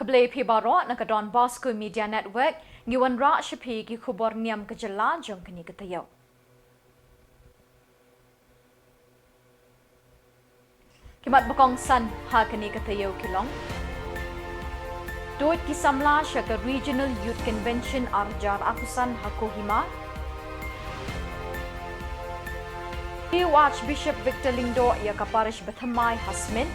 Kablay Pibaro nakadon Bosco Media Network ngiwan ra shapi ki KHUBOR NIAM ka Jylliew jong kani katayo. Kimat bakong san ha kani katayo kilong. Doit kisamla siya ka Regional Youth Convention arjar akusan ha Kohima. Archbishop Victor Lindo ya ka parish Bathamay Hasmin.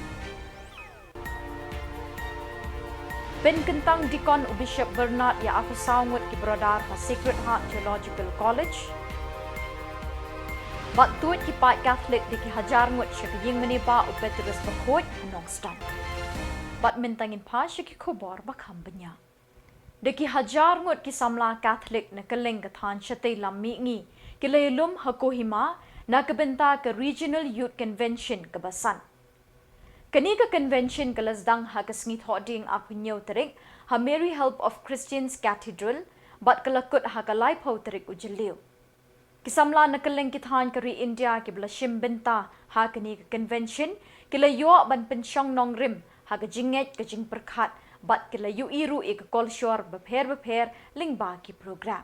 Ben Kentang Dikon u Bishop Bernard ya aku saungut ki brodar ha Sacred Heart Theological College. Bat tuit ki Pat Catholic di ki hajar ngut siya ki ying maniba u Petrus Bakhoit Nongstan. Bat mintangin pa siya ki KHUBOR bakam banya. Di ki hajar ngut ki samla Catholic na kaleng kathan siya tay lammi ngi ki laylum ha Kohima na kabenta ka Regional Youth Convention kabasan. Kani ka convention kalasdang ha kasngit hoding apinyo tarik ha Mary Help of Christians Cathedral bat kalakut ha kalay pau tarik u Jylliew. Kisamla na kalengkithan kari India ki blashim benta ha kani ka convention kilayo ban pensyong nong rim ha ka jinget ka jing perkhat bat kilayo iru I ka kolshor bapher lingba ki program.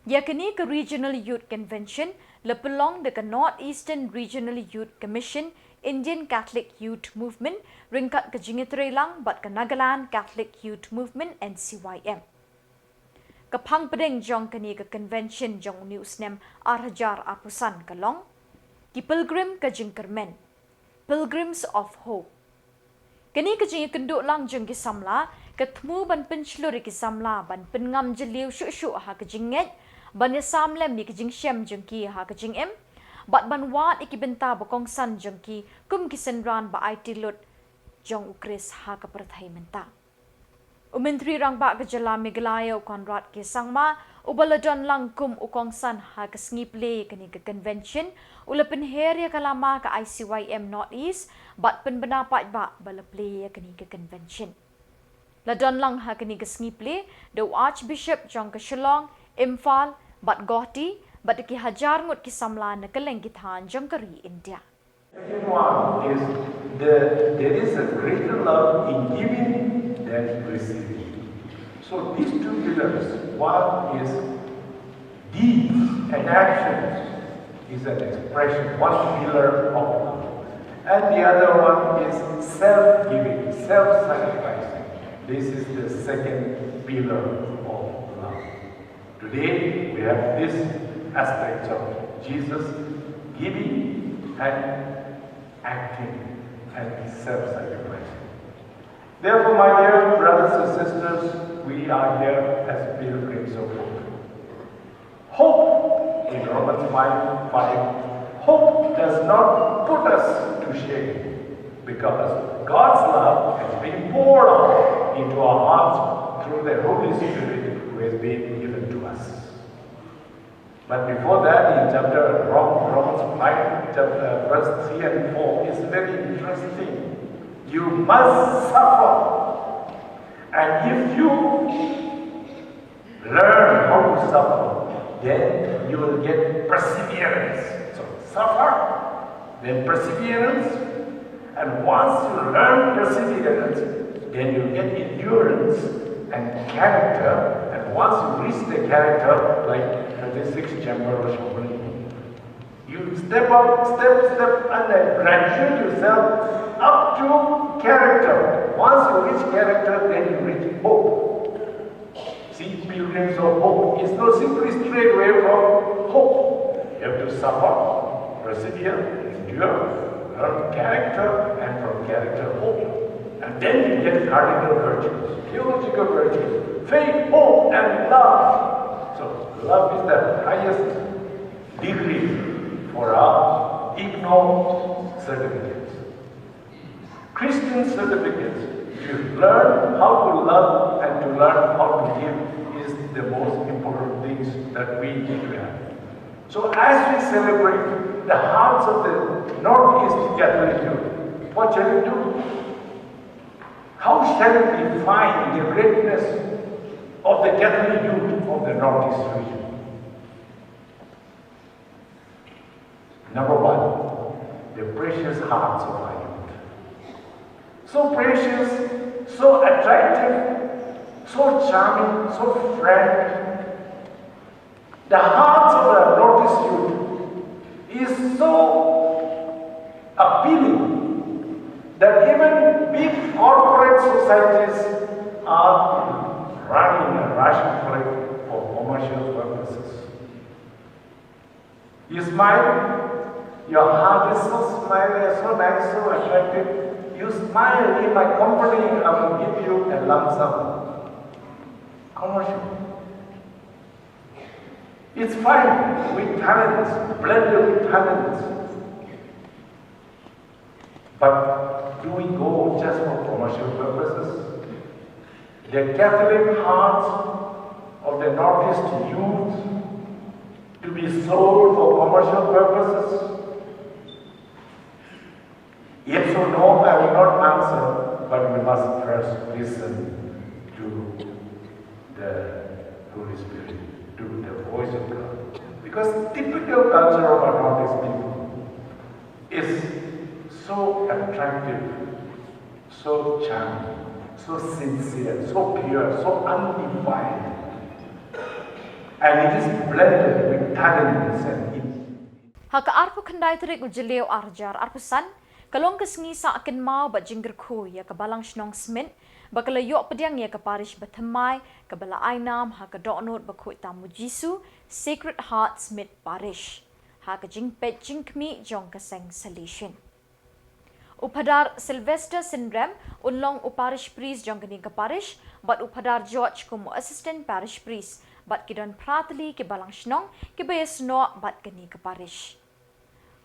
Ya kani ka Regional Youth Convention lepelong de ka Northeastern Regional Youth Commission Indian Catholic Youth Movement ringkat ke Jingitrelang bat ke Nagaland Catholic Youth Movement NCYM. Kapang pedeng jong kani ke convention jong newsnem arhajar apusan kalong ki pilgrim ke Jingkermen Pilgrims of Hope. Kani ke jing kenduk lang jong ki samla ketemu ban penceluri ki samla ban pengam Jylliew syuk ha ke jinget ban samlem ni ke jingshem jong ki ha ke jingem. Bat banwat ikibenta bakong san jong ki kum kisenran ba IT lut jong ukris ha ka perthai menta. Umentri rang ba ka Jylliew Miglayo Konrad ki sangma ubaladon lang kum ukong san ha ka sngiple kani ka convention ulapen herya kalama ka ICYM Northeast bat penbenapat ba balaple kani ka convention. Ladon lang ha kani ka sngiple the Archbishop jong ka Shillong Imphal bat Gohti but ki hajar ngut ki samla na kalengkithan jangkari India. Second one is there is a greater love in giving than receiving. So these two pillars, one is deeds and actions is an expression, one pillar of love. And the other one is self-giving, self-sacrificing. This is the second pillar of love. Today we have this aspects of Jesus giving and acting and self-sacrificing. Therefore, my dear brothers and sisters, we are here as pilgrims of hope. Hope, in Romans 5:5, hope does not put us to shame because God's love has been poured out into our hearts through the Holy Spirit who has been given to us. But before that, in Romans 5, verse 3 and 4, is very interesting. You must suffer. And if you learn how to suffer, then you will get perseverance. So suffer, then perseverance. And once you learn perseverance, then you get endurance and character. And once you reach the character, like 36th chamber of Shobani, you step up, and then graduate yourself up to character. Once you reach character, then you reach hope. See, pilgrims of hope is not simply straight away from hope. You have to suffer, persevere, endure, learn character, and from character hope. And then you get cardinal virtues, theological virtues, faith, hope, and love. So love is the highest degree for our IGNO certificates. Christian certificates, to learn how to love and to learn how to give is the most important things that we need to have. So as we celebrate the hearts of the Northeast Catholic youth, what shall we do? How shall we find the greatness of the Catholic youth of the Northeast region? Number one, the precious hearts of our youth. So precious, so attractive, so charming, so frank. The hearts of the noticed youth is so appealing that even big corporate societies are running and rushing for it for commercial purposes. You smile, your heart is so smiling, so nice, so attractive. You smile in my company, I will give you a lump sum. Commercial. It's fine with talents, blended with talents. But do we go just for commercial purposes? The Catholic heart of the Northeast youth to be sold for commercial purposes? Yes or no, I will not answer, but we must first listen to the Holy Spirit, to the voice of God. Because typical culture of our Northeast people is so attractive, so charming, so sincere, so pure, so undefiled. And it is blended with talents and Haka arpu kendai terik Jylliew arjar arpusan kalong kesengi sa akan mau bat jinggerku ya ke balang shnong smit bakala yok pediang ya ke parish batemai ke bala ainam haka doknot bakut tamu Jisu Sacred Heart Smith Parish haka jingpet jingkmi jong keseng solution. Upadar Sylvester Syndrome unlong uparish priest jong kini ke parish bat upadar George kumu assistant parish priest bat kidon pratli ke balang shnong ke bayas no bat kini ke parish.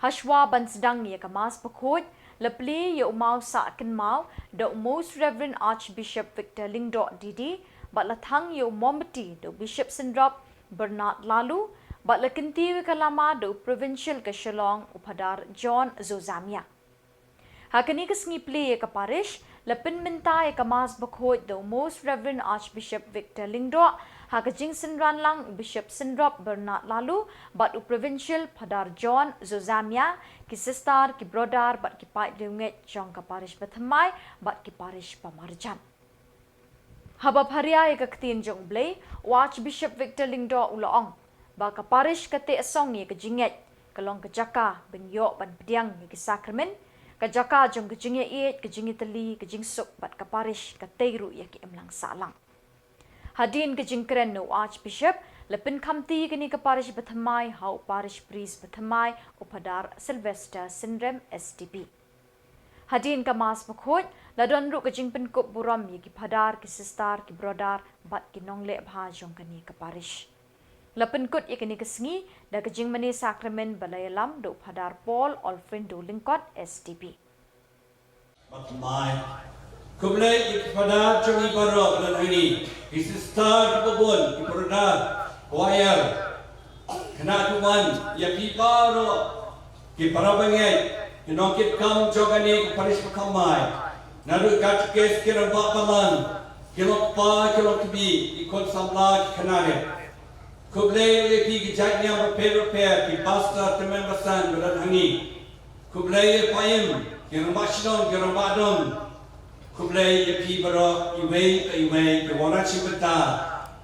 Hashwa ban sedang ya ke mas pekut lepli ya umau sa akan mau the Most Reverend Archbishop Victor Lingdo Didi bat latang ya umombeti the Bishop Sindrop Bernard Lalu bat lekenti kalama the Provincial ke Shillong upadar John Zozamia. Hakani ke sengi pli ya ke parish lepin minta ya ke mas pekut the Most Reverend Archbishop Victor Lingdo Hakajing Sindran lang Bishop Sindrop Bernard Lalu bat u provincial padar John Zozamia ki sister ki brother bat ki pai diunget jong ka parish Batamai bat ki parish Pamarjan. Habab haria ya ketin jong blay Archbishop Victor Lingdo ulaong ba ka parish kate asong ya ke jinget kalong ke jaka benyok ban pediang ya ki sakramen ka jaka jong ke jinge iet ke jinge teli ke jingsuk bat ka parish ka teiru ya ki emlang salang. Hadin ke jingkeren no Archbishop lepin kamti kini ke parish Batamai hau parish priest Batamai upadar Sylvester Syndrome STP. Hadin ke mas pekut ladon ru ke jingpen kup buram ye ki padar ki sister ki brother bat ki nongle bha jong kini ke parish. Lepin kut ye kini ke sengi da ke jing mani sakramen balayalam do upadar Paul Alfredo Lingkot STP. Batamai Kublai kepada Cumi Barok dan ini Isistar kebun kepada choir kena tuan ya piparo ke para bangai kinongkit kam jogani paris pakamai naru kat kes kira bapalan kilok pa kilok bi ikon samla kenare kublai le pi gejatnya repair ki pastor teman basan dan ini kublai paim kira masnon kira madon Kublai ya pi baro iwei ke wana cipta.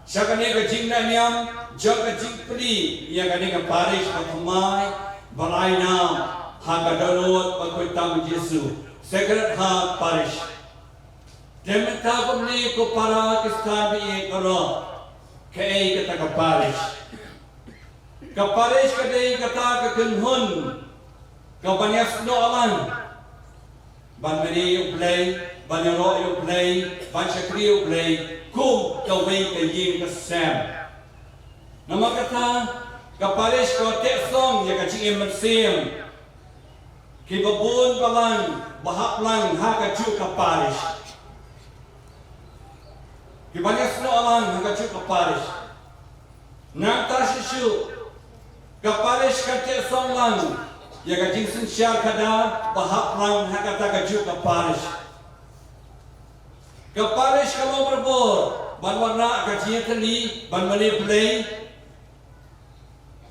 Syakane ke jingna niam jog ke jingpri ya kane ke parish Batamai balaina haga dalot bakoi tamu Yesu Sacred Heart Parish. Dementa kumni ko para kistan bi karo ke kata ke parish. Ke parish ke dei kata ke kunhun ke banyas no aman. Ban meni ublai Banyaro you play, Banchakri you play, Kum kaway kaying kasam. Namakata, kaparish ko teksong ya kaching imansim. Kibabun balang, bahap lang hakachu kaparish. Kibanyas no alang hakachu kaparish. Nang tashishu, kaparish ka teksong lang, ya kaching sinsya kada, bahap lang hakata kachu kaparish. Kaparish kalau berbor, ban warna kajian teli, ban manipulai,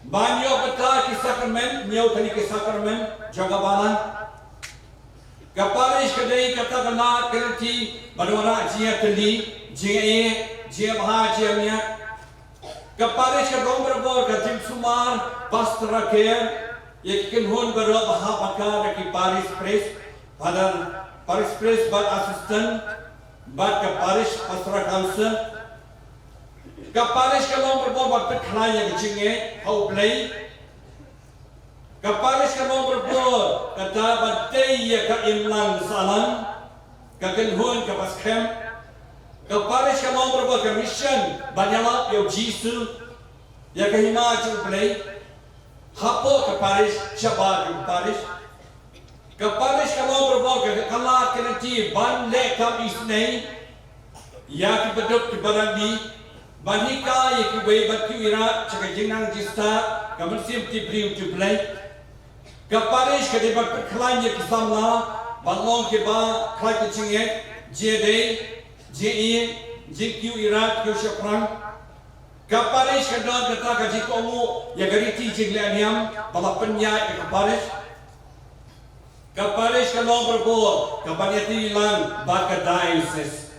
ban yo peta ki sakramen, nyo teli ki sakramen, jaga balan. Kaparish kadai katakanlah kerti badora jia teli jia baha jia nya. Kaparish kadong berbor kajim sumar pastra ke yakin hon berab baha pakar ki Paris press padar Paris press bad assistant bad kaparish pastra council. Kaparish kadong berbor bad peklai yang jinge hau play. Kaparish kadong berbor kata badai ya ka imlan salam kaken hon kapas camp. Kaparish kadong berbor ka mission banyalap yo jisu ya ka himaju play. Hapo kaparish syabad kaparish. Kaparish kadong berbor ka kalat kenati ban le kam isnei ya ki bedok ki barandi banika ya ki wei bat ki ira chaka jinang jista kamen sim ti briu ti play. Kaparish kadi bat perkelain ya kisamla balong ke ba klai ke chinge jede je jq irat ke syapran. Kaparish kadon kata kaji komu ya gariti jingle aniam bala penyai ke kaparish. Kaparish kadon berbor kapanyati ilang bat ke diocese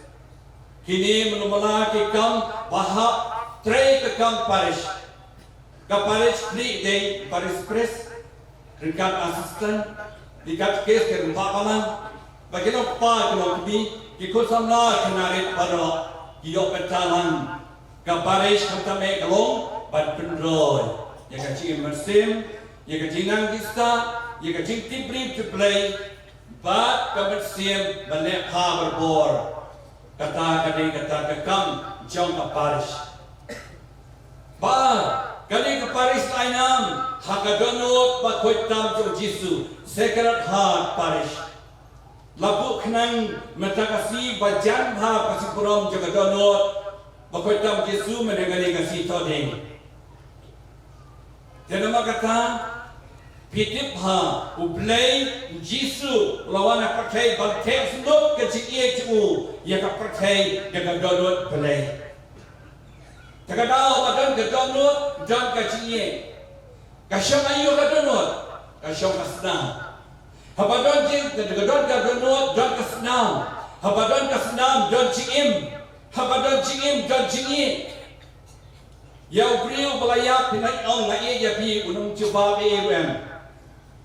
kini menumala ke kam bahap tre ke kam parish. Kaparish klik day Paris press Rikat asisten, rikat kes ke rumah palang, bagaimana apa kalau kami ikut samla kenarit pada hidup petalan, kaparish kata mekalong, bad pendroy, yang kacing mersim, yang kacing nangista, yang kacing tibri play, bad kemersim balik berbor, kata kekam jong kaparish, bad. Kali ke Paris lainam, hakadonot bakoitam jo Jisu, Sacred Heart Parish. Labu kenang metakasi bajan ha pasipuram jagadonot bakoitam Jisu mendengali kasi todeng. Tenama kata pitip ha ublay Jisu lawan pakai bangke sunduk kecik tu ya pakai jagadonot belay. Takadau madan ke donut dan kaciye. Kasyong ayu ke donut, kasyong kasnam. Habadon jing ke donut dan kasnam. Habadon kasnam dan cingim. Habadon cingim dan cingi. Yau beriu belayap pinai ong ngai ya pi unung cuba BM.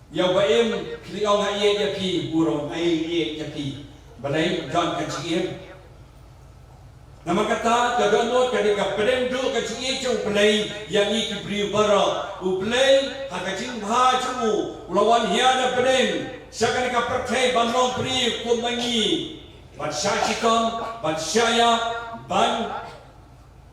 Yau BM kli ong ngai ya pi burung ai ya pi. Balai dan kacingim. Nama kata kadonot kadika pedenduk kacing icung play yang iki beriu bara uplay hakacing bha cumu ulawan hiana pedeng sakadika pertai banlong beriu kumangi ban syachikam ban syaya ban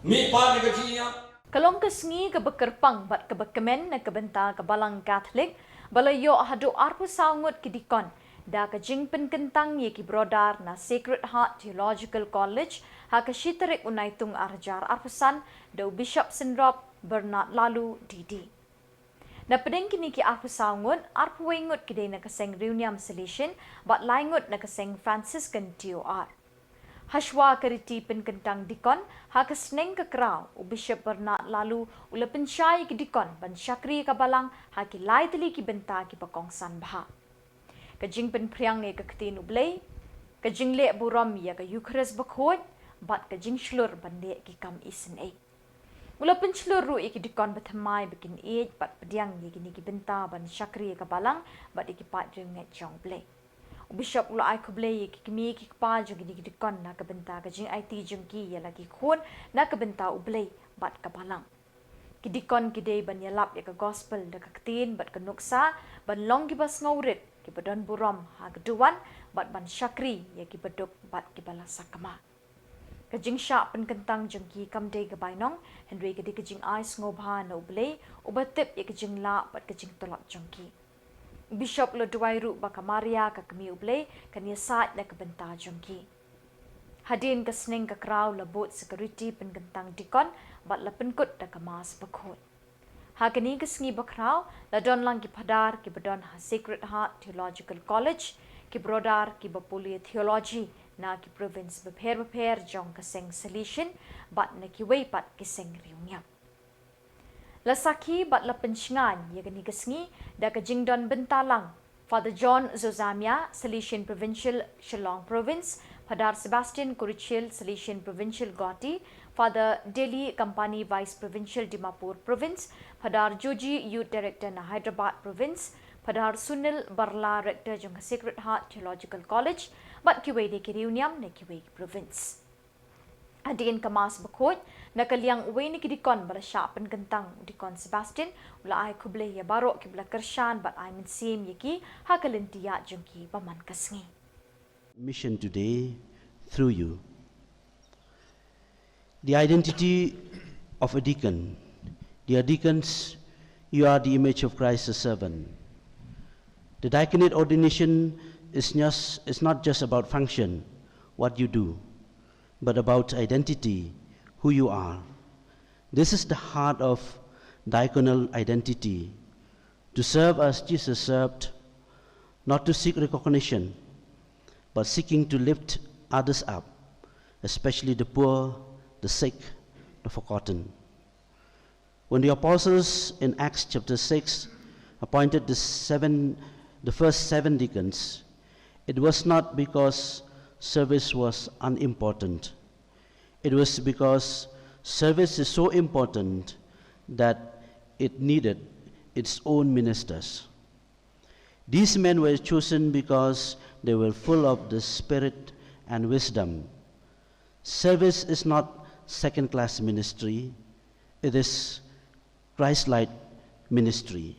mipan kacingnya Kalong kesengi ke bekerpang bat ke bekemen na kebenta ke balang Katolik balayo hadu arpu saungut kidikon da ke jingpen kentang ye ki brodar na Sacred Heart Theological College ha ke shiterik unaitung arjar arpusan do Bishop Sindrop Bernard Lalu Didi. Na pedeng kini ki arpu saungut arpu wengut kide na keseng reuniam solution bat laingut na keseng Franciscan TOR. Hashwa keriti penkentang dikon ha kesneng ke kerau u Bishop Bernard Lalu ula pensyai ki dikon ban syakri ka balang ha ki lai teli ki benta ki pakongsan baha. Kajing penpriang ni ke ketin ublay, kajing lek buram ya ke Eucharist bakhot, bat kajing shlur bandek ki kam isen ek. Ula penslur ru iki dikon bethamai bikin ek bat pediang ye kini ki benta ban syakri ka balang bat iki pat ringet jong blay. Bishop ula ai kublay ki kimi ki pa jong kini ki dikon na ke benta kajing IT jong ki ya lagi khon na ke benta ublay bat ka balang. Kidikon kidei ban yalap ya ke gospel da ketin bat ke nuksa ban long ki bas ngaurit ki badan buram ha keduan bat ban syakri ya ki beduk bat ki balasa kama. Kajing syak penkentang jengki kamdei ke bainong hendui ke di kajing ais ngobha na ublay ubatip ya kajing la bat kajing tolak jengki. Bishop lo duai ru baka Maria ka kami ublay kan yasat na kebenta jengki. Hadin ke seneng ke krau labut security penkentang dikon bat la penkut da kemas bakhot. Hakani ke sengi bakrau la don lang ki padar ki badon ha Sacred Heart Theological College ki brodar ki bapuli theology na ki province beper jong ke seng solution bat na ki wei pat ki seng riunyap. La saki bat la pencingan ya gani ke sengi da ke jingdon bentalang Father John Zozamia, Salesian Provincial, Shillong Province, Padar Sebastian Kurichil, Salesian Provincial, Gauti, Father Delhi Kampani, Vice Provincial, Dimapur Province, Padar Joji, Youth Director, na Hyderabad Province, Padar Sunil Barla, Rector, Jung Sacred Heart Theological College, but Kiway de Kiriuniam, ne Kiway Province. Adin Kamas Bakot, Nakaliang Wayne Kidikon, Barashapan Gantang, Dikon Sebastian, Ula ay Kuble Yabaro, Kibla Kershan, but I'm in Sim Yaki, Hakalintia Junki, Baman Kasngi. Mission today through you. The identity of a deacon. Dear deacons, you are the image of Christ the servant. The diaconate ordination is not just about function, what you do, but about identity, who you are. This is the heart of diaconal identity, to serve as Jesus served, not to seek recognition, but seeking to lift others up, especially the poor, the sick, the forgotten. When the apostles in Acts chapter 6 appointed the first 7 deacons, it was not because service was unimportant. It was because service is so important that it needed its own ministers. These men were chosen because they were full of the Spirit and wisdom. Service is not second-class ministry, it is Christ-like ministry.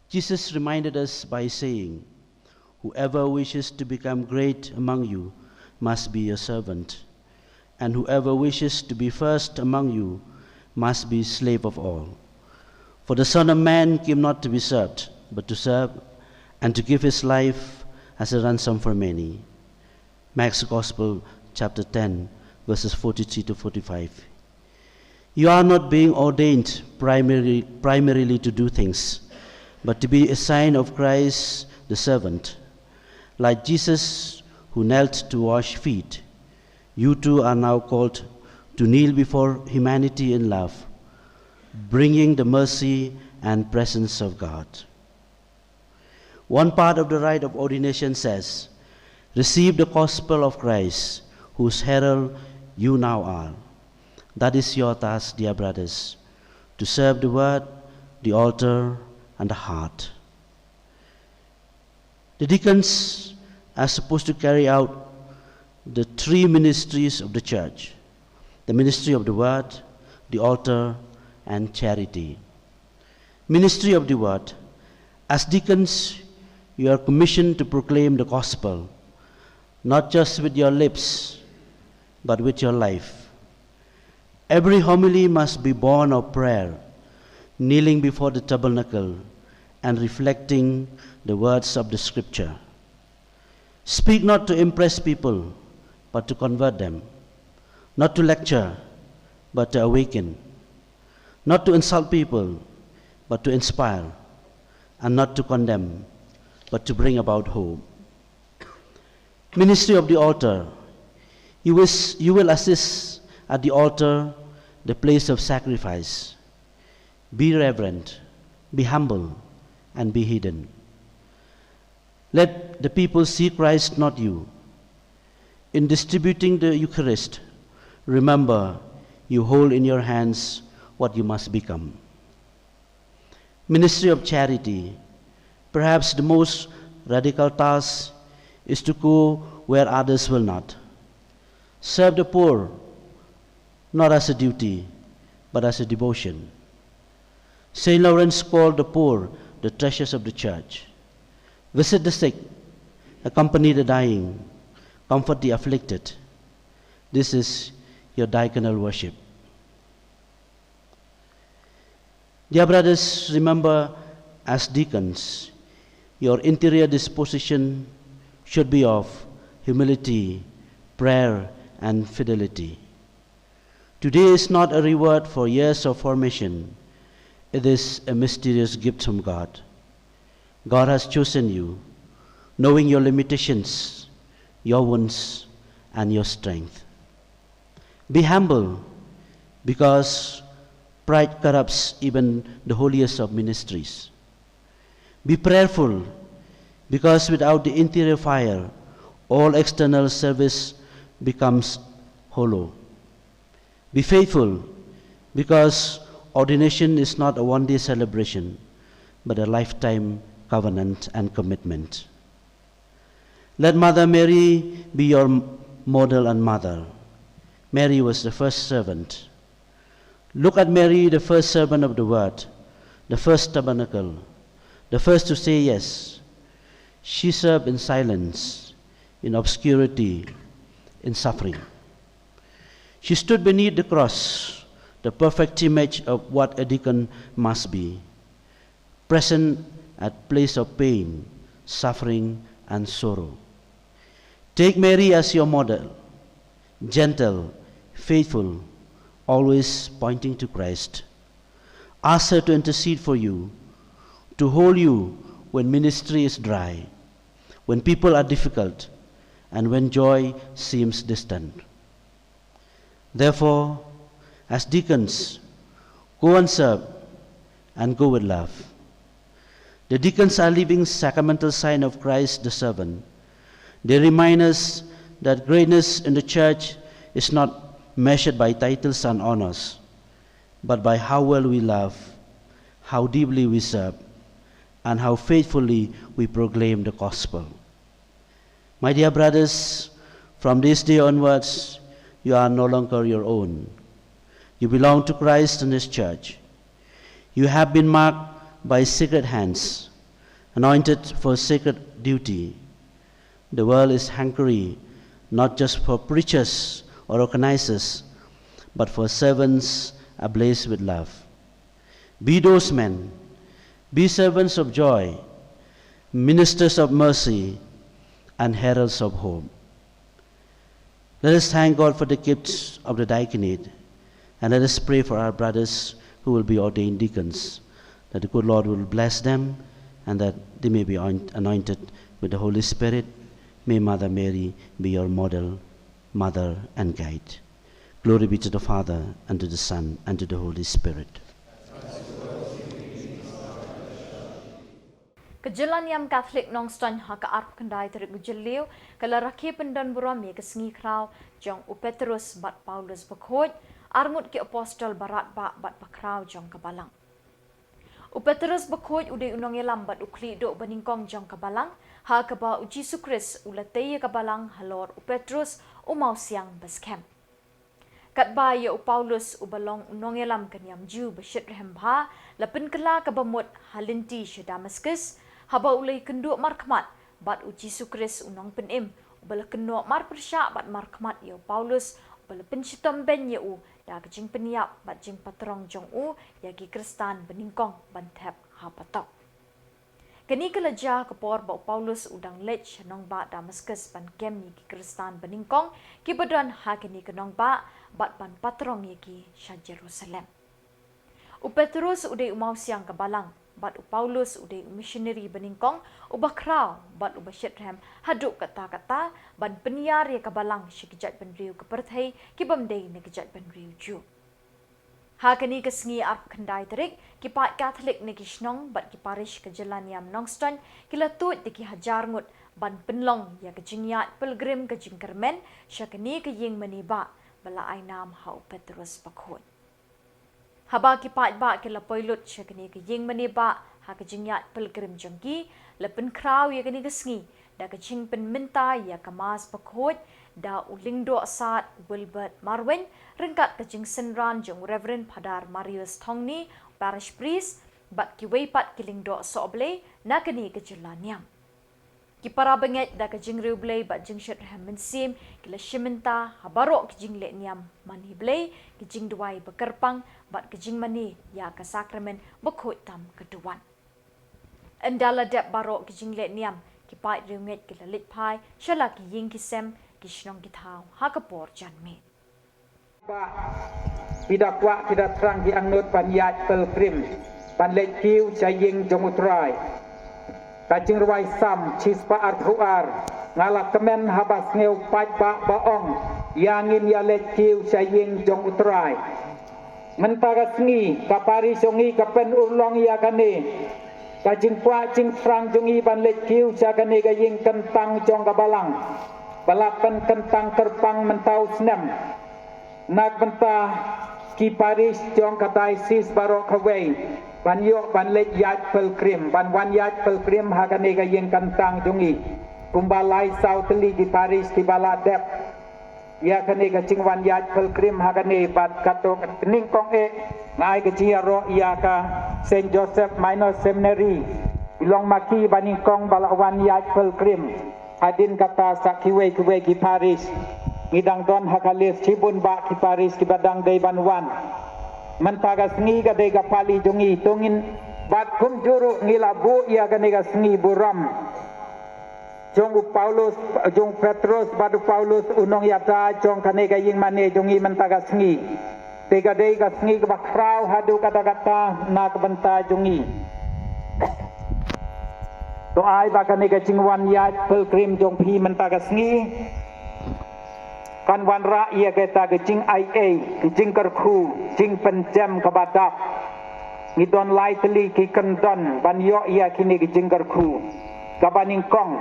Jesus reminded us by saying, "Whoever wishes to become great among you must be a servant, and whoever wishes to be first among you must be slave of all. For the Son of Man came not to be served, but to serve, and to give his life as a ransom for many." Mark's Gospel, chapter 10, verses 43 to 45. You are not being ordained primarily to do things, but to be a sign of Christ the servant. Like Jesus, who knelt to wash feet, you too are now called to kneel before humanity in love, bringing the mercy and presence of God. One part of the rite of ordination says, "Receive the gospel of Christ, whose herald you now are." That is your task, dear brothers, to serve the word, the altar, and the heart. The deacons are supposed to carry out the 3 ministries of the church: the ministry of the word, the altar, and charity. Ministry of the word. As deacons, you are commissioned to proclaim the gospel, not just with your lips, but with your life. Every homily must be born of prayer, kneeling before the tabernacle and reflecting the words of the scripture. Speak not to impress people, but to convert them. Not to lecture, but to awaken. Not to insult people, but to inspire. And not to condemn, but to bring about hope. Ministry of the altar. You will assist at the altar, the place of sacrifice. Be reverent, be humble, and be hidden. Let the people see Christ, not you. In distributing the Eucharist, remember you hold in your hands what you must become. Ministry of charity. Perhaps the most radical task is to go where others will not. Serve the poor, not as a duty, but as a devotion. St. Lawrence called the poor the treasures of the church. Visit the sick, accompany the dying, comfort the afflicted. This is your diaconal worship. Dear brothers, remember, as deacons, your interior disposition should be of humility, prayer, and fidelity. Today is not a reward for years of formation. It is a mysterious gift from God. God has chosen you, knowing your limitations, your wounds, and your strength. Be humble, because pride corrupts even the holiest of ministries. Be prayerful, Because without the interior fire, all external service becomes hollow. Be faithful, because ordination is not a one-day celebration, but a lifetime covenant and commitment. Let Mother Mary be your model and mother. Mary was the first servant. Look at Mary, the first servant of the word, the first tabernacle, the first to say yes. She served in silence, in obscurity, in suffering. She stood beneath the cross, the perfect image of what a deacon must be, present at place of pain, suffering, and sorrow. Take Mary as your model, gentle, faithful, always pointing to Christ. Ask her to intercede for you, to hold you when ministry is dry, when people are difficult, and when joy seems distant. Therefore, as deacons, go and serve and go with love. The deacons are living sacramental sign of Christ the servant. They remind us that greatness in the church is not measured by titles and honors, but by how well we love, how deeply we serve, and how faithfully we proclaim the gospel. My dear brothers, from this day onwards, you are no longer your own. You belong to Christ and His church. You have been marked by sacred hands, anointed for sacred duty. The world is hankering not just for preachers or organizers, but for servants ablaze with love. Be those men. Be servants of joy, ministers of mercy, and heralds of hope. Let us thank God for the gifts of the diaconate, and let us pray for our brothers who will be ordained deacons, that the good Lord will bless them, and that they may be anointed with the Holy Spirit. May Mother Mary be your model, mother, and guide. Glory be to the Father, and to the Son, and to the Holy Spirit. Jylliew Catholic Nongston haka arp kendai terik Jylliew kala rakhi pendan buram ye kesengi krau jong Petrus bat Paulus bekoj armut ki apostol barat bat pakrau jong kabalang. Petrus bekoj ude unong yelam bat ukli do baningkong jong kabalang ha kaba Jesu Kris ulatay kabalang halor Petrus umau siang baskem. Katba ye Paulus ubalong unong yelam kanyam Jew besyit rehembha lapin kala kabamut halinti she Damascus haba ulay kendo markmat bat Jesu Kris unong penim ubala kendo mar persya bat markmat ye Paulus ubala pensitom ben ye da kajing peniap bat jing patrong jong yagi Kristan beningkong bantep hapatok. Kini kelaja kepor ba Paulus udang lech nong ba Damascus ban kem yagi Kristan beningkong ki badan ha kini kenong ba bat ban patrong yagi sya Jerusalem. Petrus uday umau siang kabalang bat Paulus uday missionary beningkong ubakrau bat ubasyet rem haduk kata-kata ban peniar ye kabalang sikijat benriu keperthai ki bamdei ne kijat benriu ju. Ha kini kesengi arp kendai terik ki pat Catholic ne kisnong bat ki parish ke Jylliew Nongston ki latut de ki hajar ngut ban penlong ya kejingyat pilgrim ke jingkermen syakini ke ying meniba bala ainam ha Petrus pakhot. Haba ki pat ba ki lapoilut syakini ke ying meniba ha kejingyat pilgrim jengki lepen krau ya kini kesengi da kejing penminta ya kemas pakhot da uling do saat Wilbert Marwin rengkat kejing senran jong Reverend Padar Marius Thongni parish priest bat ki weipat kiling do soble na kini ke Jylliew. Ki para benget da kejing riublei bat jing syet mensim kila shiminta habarok kejing le niam mani blei kejing duai bekerpang bat kejing mani ya ke sakramen bekhot tam keduan. Endala dep barok kejing le niam ki pat riunget kila lit pai syala ki ying kisem kisnong kitau ha kapor janme. Pidak wak tidak terang di angnut paniat pelgrim pan lek kiu jaying jomutrai kajing ruai sam cispa arthuar ngalak kemen habas ngeu pat ba baong yangin ya lek kiu jaying jomutrai mentara sengi kapari songi kapen urlong ya kane Kajing pua jing trang jungi ban lek kiu jagane ga ying kentang jong gabalang. Balapan kentang kerpang mentau senam. Nak bentah ki Paris jong katai sis barok kawai. Ban yok ban lek yat pelkrim. Ban wan yat pelkrim hagane ga ying kentang jungi. Kumbalai sau teli ki Paris ki baladep. Ya kane ga jing wan yat pelkrim hagane bat kato ning kong ngai ga jia ro ya ka Saint Joseph Minor Seminary bilong maki baning kong balawan yat pelkrim hadin kata sakiwe kiwe ki Paris ngidang don hakalis cibun ba ki Paris ki badang dei banwan mentaga sngi ga dei ga pali jungi tungin bat kum juru ngilabu ya ga nega sngi buram jong Paulus jong Petrus badu Paulus unong yata jong kanega ying mane jongi mentaga sngi tega dei ga sngi ga bakrau hadu kata-kata nak benta jongi to ai ba kanega jingwan ya pelkrim jong pi mentaga sngi kan wan ra ia kata ga jing ia jing kerku jing penjam ka badak ngidon lai teli ki kendon ban yo ia kini ga jing kerku ka baning kong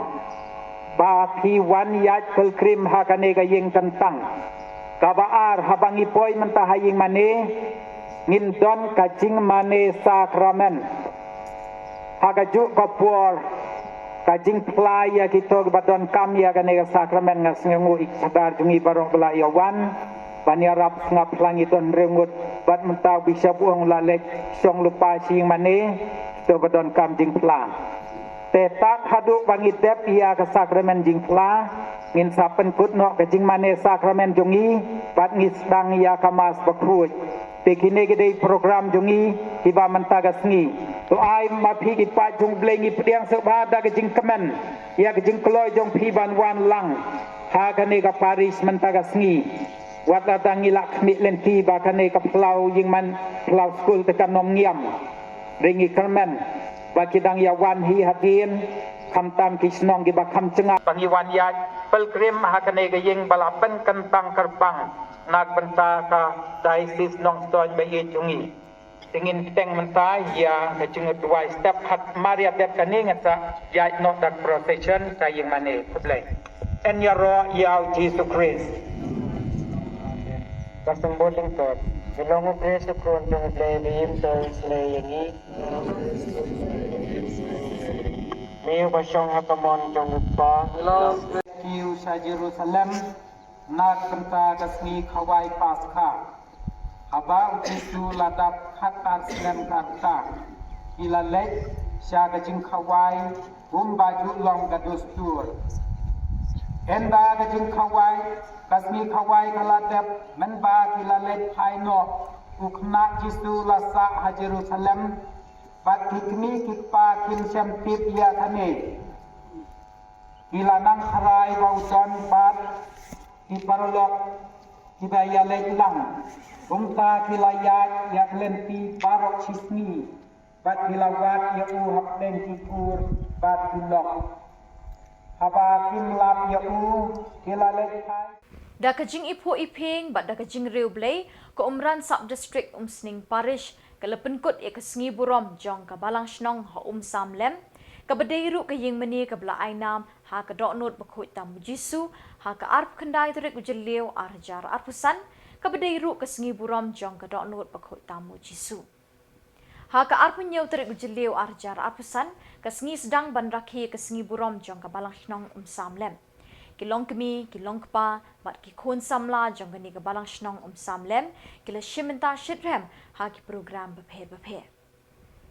ba pi wan ya pelkrim ha kanega ying kentang kabaar habangi poi mentahaying mane ngindon kajing mane sakramen hagaju kapur kajing playa kita badon kam ya kanega sakramen ngasngu ikadar jungi barong bela yawan banyarap ngap langiton rengut bat mentau bisa buang lalek song lupa sing mane to badon kam jing pla tetak hadu bangi dep ia ke sakramen jing pla ngin sapen put no ke jing mane sakramen jungi bat ngis dang ia kamas bakhuj tekine gede program jungi tiba mentaga sngi to ai ma phi ki pa jung blengi pdiang sebha da ke jing kemen ia ke jing kloy jong phi ban wan lang ha kane ka Paris mentaga sngi wat datang ilak mi lenti ba kane ka plau jing man plau school te kanom ngiam ringi kemen ba kidang ya wan hi hadin kam tam kisnong gi ba kam cenga pangiwan ya pelkrim hakane ga yeng balapan kentang kerbang nak benta ka daisis nong stoy ba ye jungi tingin teng menta ya ka jeng dua step hat maria dep kaning sa ya not that procession ta yeng mane kublai en ya ro ya Jesus Christ kasemboling tot Gelongo preso kron jong play lim to slay yangi Meo basyong hakamon jong pa Kiu sa Jerusalem nak benta kasni khawai paskha haba utisu ladap khatar snem karta ila lek sya gajing khawai baju long gadustur enda gajing khawai kasni khawai kaladap menba ila lek haino ukna jisu lasa ha Jerusalem bat kikmi kitpa kin sempit ya kane ilanang harai bauton bat iparolok kibaya leklang bungta kilayat yak lenti parok sisni bat kilawat ya u hapdeng kikur bat kilok haba kimlap ya u kilalekai da kajing ipo iping bat da kajing reublei ko umran sub district umsning parish kalapenkut e kasngi burom jong ka balang shnong ha samlem kabadeiru ka ying mani ka bla ainam ha ka doknot bakhoi tam jisu ha ka arp khandai trek Jylliew arjar arpusan kabadeiru ka sngi burom jong ka doknot bakhoi tam jisu ha ka arp nyeu trek Jylliew arjar arpusan ka sngi sedang ban rakhi ka sngi burom jong ka balang shnong samlem kilong kemi kilong kpa bat ki khon samla jong ni ka balang shnong samlem kila shimenta shitrem ha ki program baphe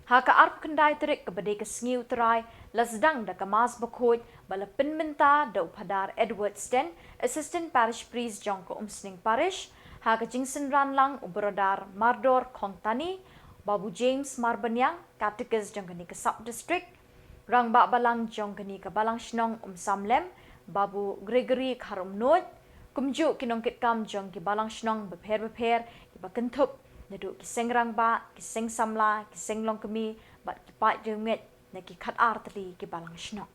ha ka arp khandai trek ka bade ka sngi utrai lasdang da kamas bakhoj bala pinmenta da upadar Edward Sten assistant parish priest jong ko umsning parish ha ka jingsen ranlang ubrodar mardor khongtani babu James marbanyang catechist jong ni ka sub district rang ba balang jong ni ka balang shnong samlem babu Gregory Kharumnot kumju kinongkit kam jong ki balang shnong bapher ki bakentup nadu ki sengrang ba ki seng samla ki senglong kemi bat ki pa jengmet na ki khat artli ki balang shnong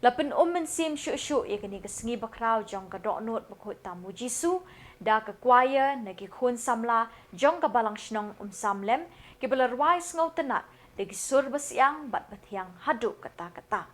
lapin men sim shu ye kani ka sngi bakrau jong ka doknot bakhot tamu jisu da ka choir na ki khon samla jong ka balang shnong samlem ki belarwais ngau tenat lagi sur besiang bat batiang haduk kata-kata.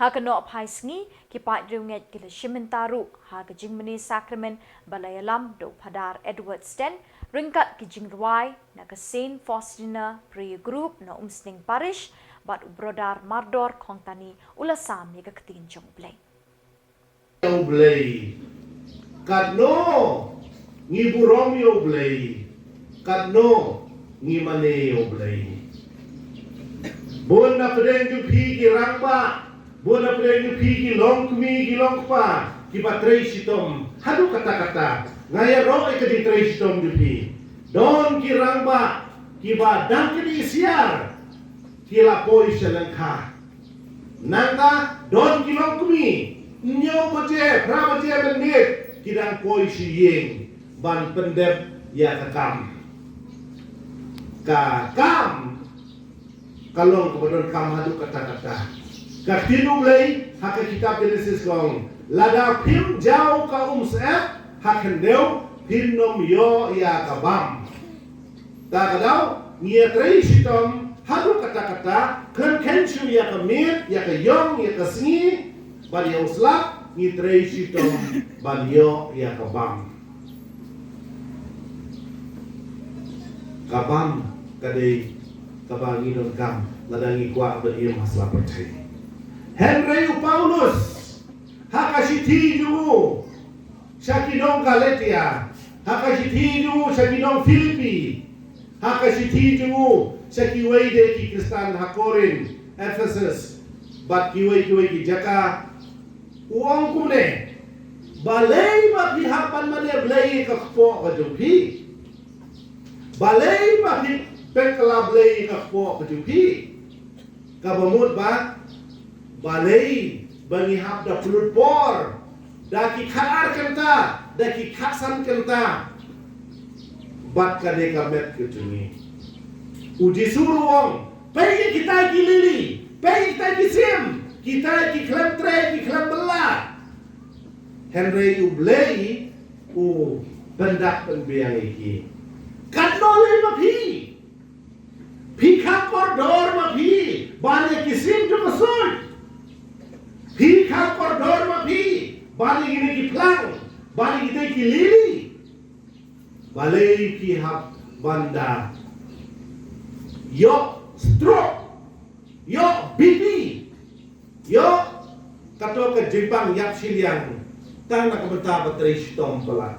Ha keno pai sngi ki pat riunget ki shimentaru ha ke jingmeni sakramen balayalam do padar Edward Sten ringkat ki jingruai na ke Saint Faustina Prayer Group na umsning parish bat ubrodar mardor kongtani ulasam ya ke ketin jong blay. Blay kadno ngi buromio blay kadno ngi maneo blay bon na pedeng ju pi ki rangba bon na pedeng ju pi ki long kumi ki long pa ki batrei sitom hadu kata-kata ngaya ro ke di trei sitom ju pi don ki rangba ki ba dang ki siar ki la poi selengka nanga don ki long kumi nyo baje pra baje menit kidang poi si yeng ban pendep ya kakam kalong kemudian kam hadu kata-kata katinu lay hak kitab Genesis kong lada pim jauh ka umsep hak hendeu pim nom yo ya kabam ta kadau ngia trei sitom hadu kata-kata ken shu ya kamit ya ka yong ya ka singi ban yo slap ni trei sitom ban yo ya kabam kadai kabangi don kam ladangi kwa beria masalah percaya Henry Paulus hakashiti jugu shakidong Galatia hakashiti jugu shakidong Filipi hakashiti jugu shakiwede ki Kristan hakorin Ephesus bat kiwei ki jaka uang kumne balai bat hapan mane blai ka po ka jupi balai bat pekla blai ka po ka jupi ka bamut ba balai bagi hap da pulut por daki khar kenta daki khasan kenta bat ka de ka met ke tuni uji suruang pai kita ki lili pai kita ki sim kita ki klem tre ki klem bela Henry ublei u bendak penbiang iki kanole ma pi kapor dor ma pi bane ki sim jo masul pi kapor dor ma pi bane gini ki plang bane gite ki lili balai ki hap banda yo stroke yo BP yo kato ke Jepang yak siliang tang nak beta bateri stom pala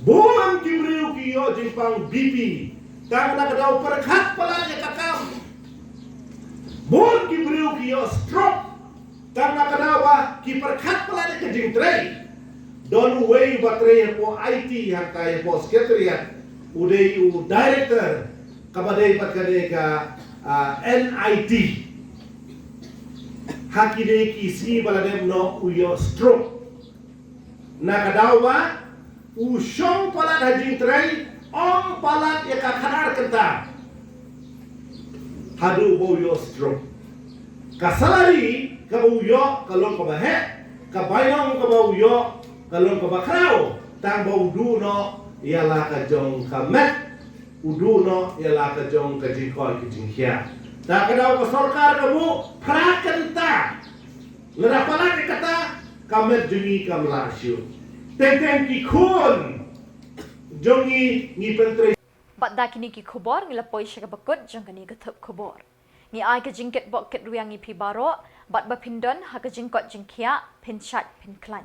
buang kimriu ki yo Jepang BP tang nak dau perkhat pala ya kakam buang kimriu ki yo stroke tang nak dau ba ki perkhat pala ya ke jingtrei don way bateri po IT hakai po sekretariat udai u director kabadai patkade ka NIT hakide ki si baladem no uyo stroke nakadawa usyong palat hajing tray om palat ya kakhanar kenta hadu boyo stroke kasalari kabuyo kalong kabahe kabayong kabuyo kalong kabakrao tang baudu no ialah kajong kamet udu no ialah kajong kajingkol kajingkhia tak kadau ke sorkar kamu prakenta ngerapalan kata kamet jungi kamlasyu teng ki khun jongi ni pentre Bat da kini ki khubor ngila poi shaka bakut jong kani ka thup khubor ni ai ka jingket bok ket ruyang i pi baro bat ba pindon ha ka jingkot jingkhia pinchat pinklan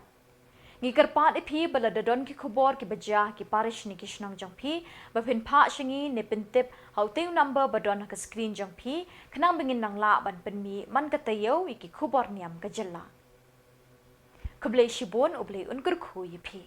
ngi kerpat i pi bala dadon ki khubor ki baja ki parish ni kishnong jong pi ba pin pha shingi ne pintip hautiu number badon ha ka screen jong pi khnang bingin nang la ban penmi man ka tayo i ki khubor niam ka jalla kublai shibon ublai unkur khu i pi